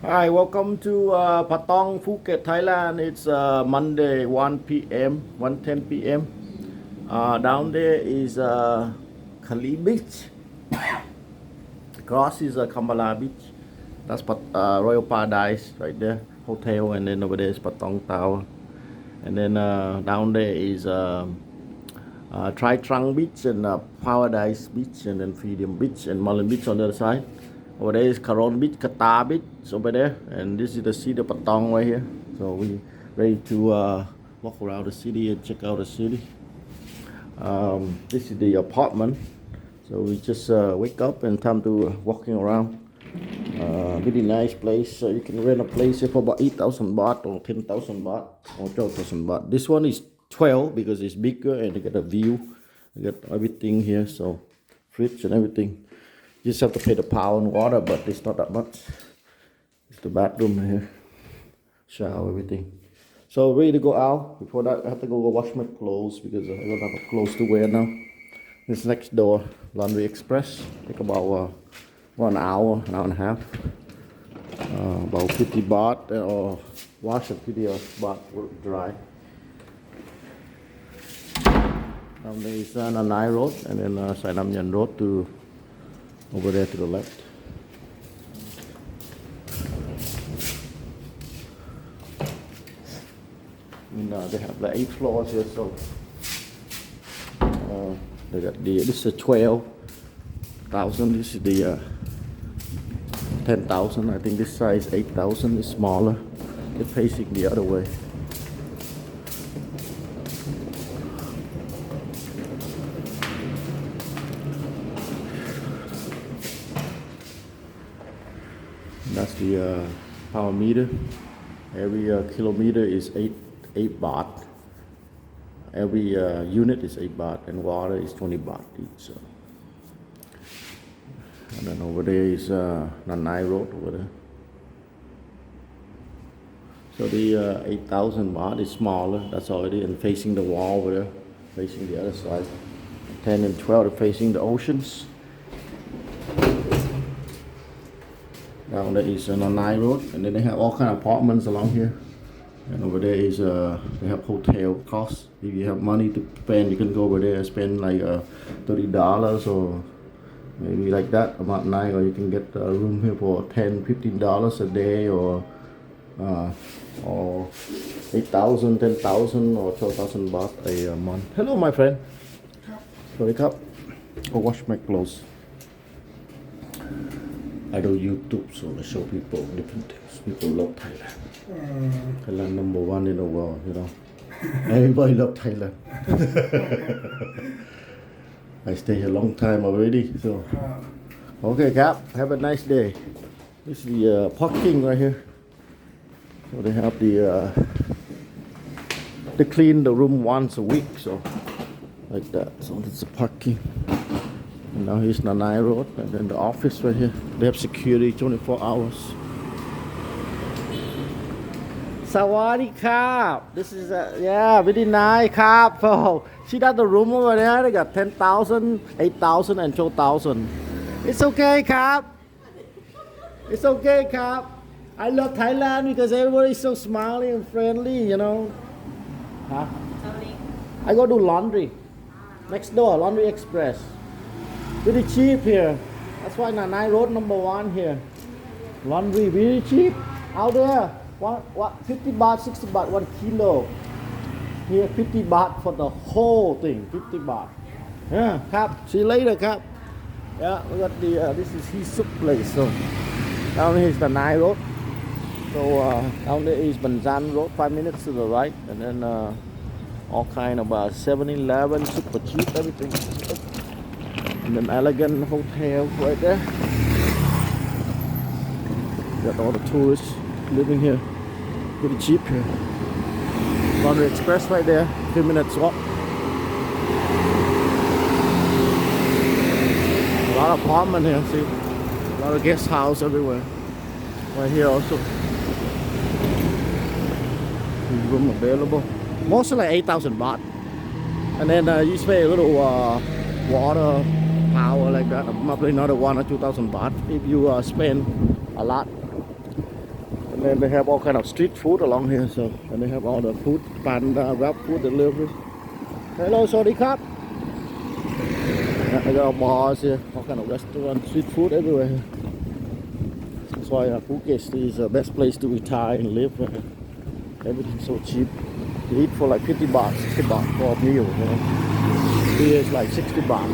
Hi, welcome to Patong, Phuket, Thailand. It's Monday, 1 p.m., 1:10 p.m. Down there is Kali Beach. Across is Kambala Beach. That's Royal Paradise right there, hotel, and then over there is Patong Tower. And then down there is Tri Trunk Beach and Paradise Beach, and then Freedom Beach and Mullen Beach on the other side. Over there is Caron Beach, Qatar Beach over there, and this is the city of Patong right here. So we ready to walk around the city and check out the city. This is the apartment. So we just wake up and time to walking around. Really nice place. So you can rent a place here for about 8,000 baht or 10,000 baht or 12,000 baht. This one is 12 because it's bigger and you get a view. You get everything here, so fridge and everything. You just have to pay the power and water, but it's not that much. It's the bathroom here, shower, everything. So ready to go out. Before that, I have to go wash my clothes because I don't have clothes to wear now. This next door, Laundry Express. Take about 1 hour, an hour and a half. About 50 baht or wash and 50 baht will dry. Down there is Nanai Road and then Sainam Nhan Road to over there to the left. And, they have the 8 floors here, so they got this is 12,000. This is the 10,000. I think this size 8,000 is smaller. It's facing the other way. That's the power meter. Every kilometer is 8 baht. Every unit is 8 baht, and water is 20 baht each. So. And then over there is Nanai Road over there. So the 8,000 baht is smaller. That's already and facing the wall over there, facing the other side. 10 and 12 are facing the oceans. Down there is Nanai Road, and then they have all kind of apartments along here. And over there is they have hotel costs. If you have money to spend, you can go over there and spend like $30 or maybe like that about night, or you can get a room here for $10-15 a day, or 8,000, 10,000, or 12,000 baht a month. Hello, my friend. Wake up. Go wash my clothes. I do YouTube, so I show people different things. People love Thailand. Thailand number 1 in the world, you know. Everybody love Thailand. I stay here a long time already, so. Okay, Cap. Have a nice day. This is the parking right here. So they have they clean the room once a week, so like that. So that's the parking. And now here's Nanai Road, and then the office right here. They have security 24 hours. Sawadee Krap. This is yeah, very nice Krap. Oh, see that the room over there? They got 10,000, 8,000, and 12,000. It's okay, Krap. It's okay, Krap. I love Thailand because everybody is so smiling and friendly, you know. Huh? I go do laundry. Next door, Laundry Express. Very cheap here. That's why Nanai Road number 1 here. Laundry very cheap. Out there, what 50 baht, 60 baht 1 kilo. Here 50 baht for the whole thing. 50 baht. Yeah, Krap. See you later, Krap. Yeah, we got the this is his soup place. So down here is the Nanai Road. So down there is Banzan Road, 5 minutes to the right, and then all kind of 7-Eleven, super cheap, everything. And then elegant hotel right there. Got all the tourists living here. Pretty cheap here. Laundry Express right there, 3 minutes walk. A lot of apartment here, see? A lot of guest house everywhere. Right here also. Room available. Mostly like 8,000 baht. And then you pay a little water, power like that. Probably another 1 or 2,000 baht if you spend a lot. then they have all kind of street food along here. So and they have all the food, panda, grab food delivery. Hello, sorry, cup. I got bars here, all kind of restaurants, street food everywhere here. That's why Phuket is the best place to retire and live. Everything's so cheap. You eat for like 50 baht, 60 baht for a meal. You know. Here it's like 60 baht,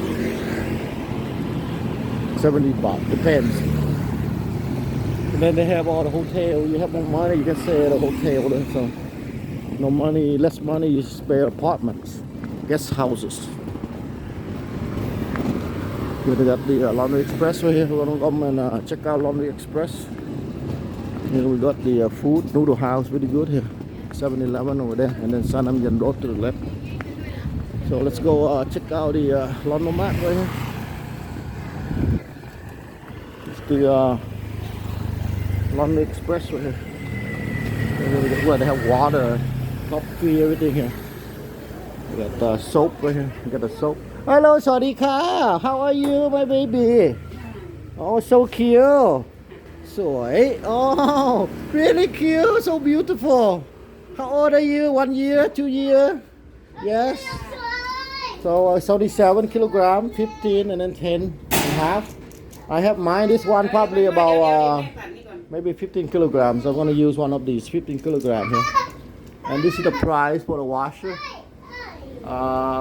70 baht, depends. And then they have all the hotel. You have more money, you can stay at a hotel there. So no money, less money, you stay at apartments, guest houses. Here they got the Laundry Express right here. We're gonna come and check out Laundry Express. Here we got the food noodle house, really good here. 7-Eleven over there, and then Sanam Yan Road to the left. So let's go check out the laundromat right here. It's the Laundry Express right here. Where they have water, coffee, everything here. We got soap right here. We got the soap. Hello, Swadika. How are you, my baby? Oh, so cute. Sweet. Oh, really cute. So beautiful. How old are you? 1 year? 2 years? Yes. So 37 kilogram, 15, and then 10 and a half. I have mine. This one probably about maybe 15 kilograms. I'm gonna use one of these 15 kilograms here. And this is the price for the washer.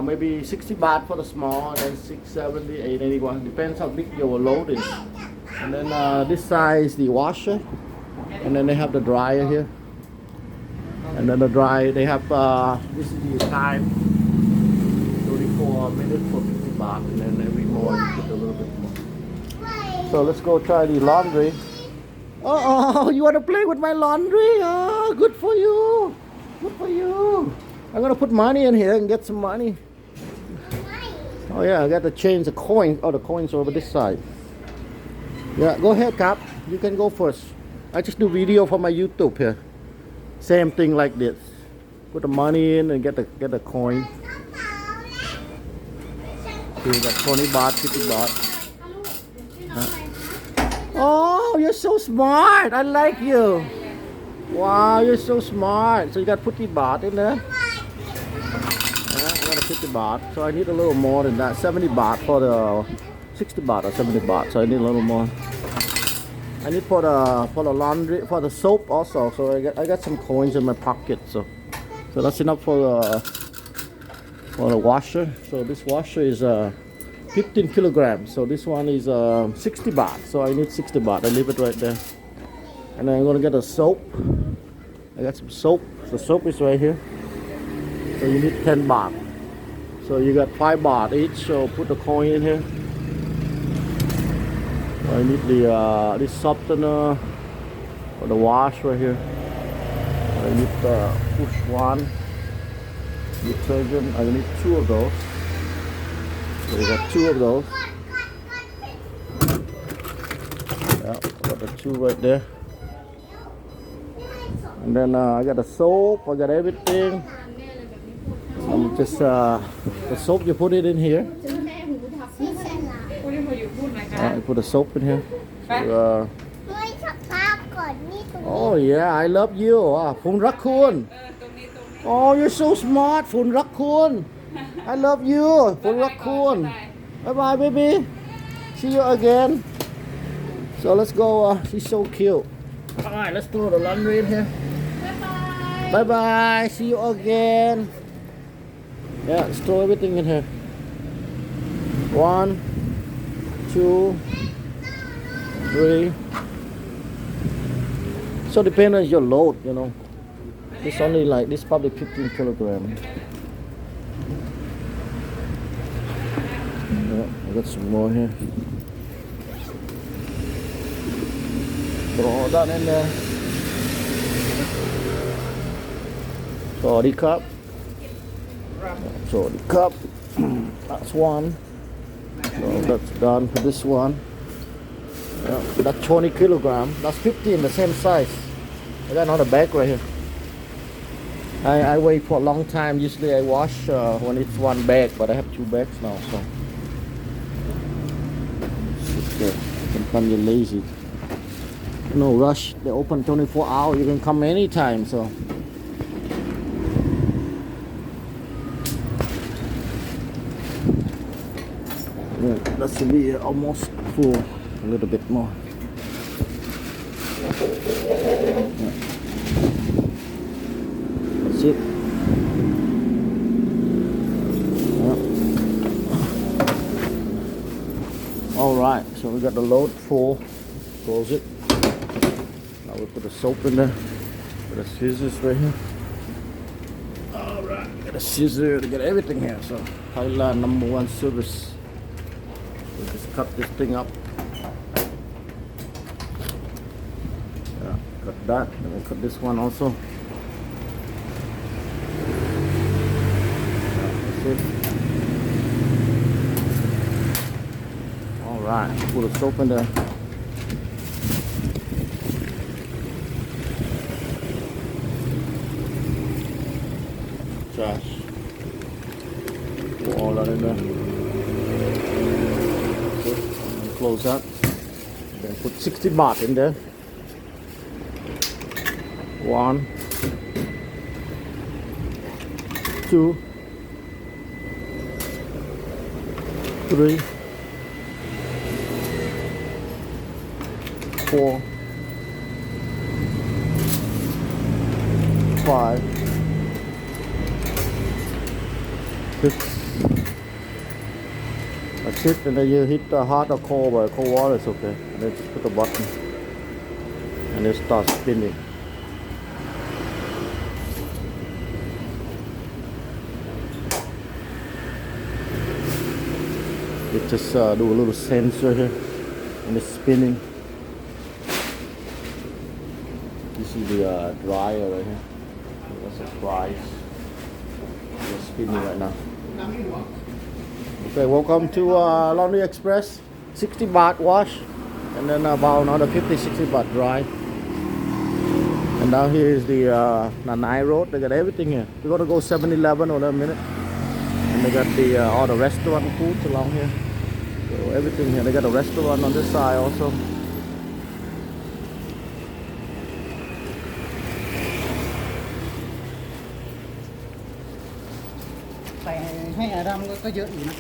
Maybe 60 baht for the small, and then 670, 881. Depends how big your load is. And then this side is the washer, and then they have the dryer here. And then the dryer, they have this is the time, 34 minutes for 50 baht, and then every more you put a little bit more. So let's go try the laundry. Oh, you want to play with my laundry? Oh, good for you. Good for you. I'm gonna put money in here and get some money. Oh yeah, I got to change the coin. Oh, the coins are over this side. Yeah, go ahead, Cap. You can go first. I just do video for my YouTube here. Same thing like this. Put the money in and get the coin. You got 20 baht, 50 baht. Oh, you're so smart. I like you. Wow, you're so smart. So you got 50 baht in there. I got a 50 baht, so I need a little more than that. 70 baht for the 60 baht or 70 baht, so I need a little more. I need for the laundry, for the soap also. So I got some coins in my pocket. So that's enough for the washer. So this washer is 15 kilograms. So this one is 60 baht. So I need 60 baht. I leave it right there. And then I'm gonna get a soap. I got some soap. The soap is right here. So you need 10 baht. So you got 5 baht each. So put the coin in here. I need the this softener for the wash right here. I need the push one detergent. I need 2 of those. So we got 2 of those. Yeah, I got the 2 right there. And then I got the soap. I got everything. Just the soap, you put it in here. I put the soap in here. So, oh yeah, I love you. Phun Rakun. Oh, you're so smart, Phun Rakun. I love you, Phun Rakun. Bye bye, baby. See you again. So let's go. She's so cute. Alright, let's throw the laundry in here. Bye bye. See you again. Yeah, let's throw everything in here. 1, 2, 3. So depends on your load, you know. This only like this probably 15 kilograms. Yeah, I got some more here. Throw all that in there. So the cup. So the cup. That's one. So that's done for this one. Yeah, that's 20 kilograms. That's 15, the same size. I got another bag right here. I wait for a long time. Usually I wash when it's 1 bag, but I have 2 bags now. So sometimes you're lazy. No rush. They open 24 hours. You can come anytime. So. Yeah, that's to be almost full. A little bit more. Yeah. That's it. Yeah. All right. So we got the load full. Close it. Now we put the soap in there. Put the scissors right here. Alright, got a scissor to get everything here. So Thailand #1 service. We just cut this thing up. Yeah, cut that. Then we cut this one also. Yeah, that's it. Alright, put the soap in there. Trash. Put all that in there. Good. And close that. Then put 60 baht in there. 1, 2, 3, 4, 5, 6. That's it, and then you hit the hot or cold, but cold water is okay. And then just put the button and it starts spinning. It just do a little sensor here and it's spinning. This is the dryer right here. That's a price. It's spinning right now. Okay, welcome to Laundry Express. 60 baht wash, and then about another 50-60 baht dry. And now here is the Nanai road. They got everything here. We're gonna go 7-Eleven in a minute. And they got the all the restaurant foods along here. So everything here. They got a restaurant on this side also. Phải hay là đâm có dựa gì nữa.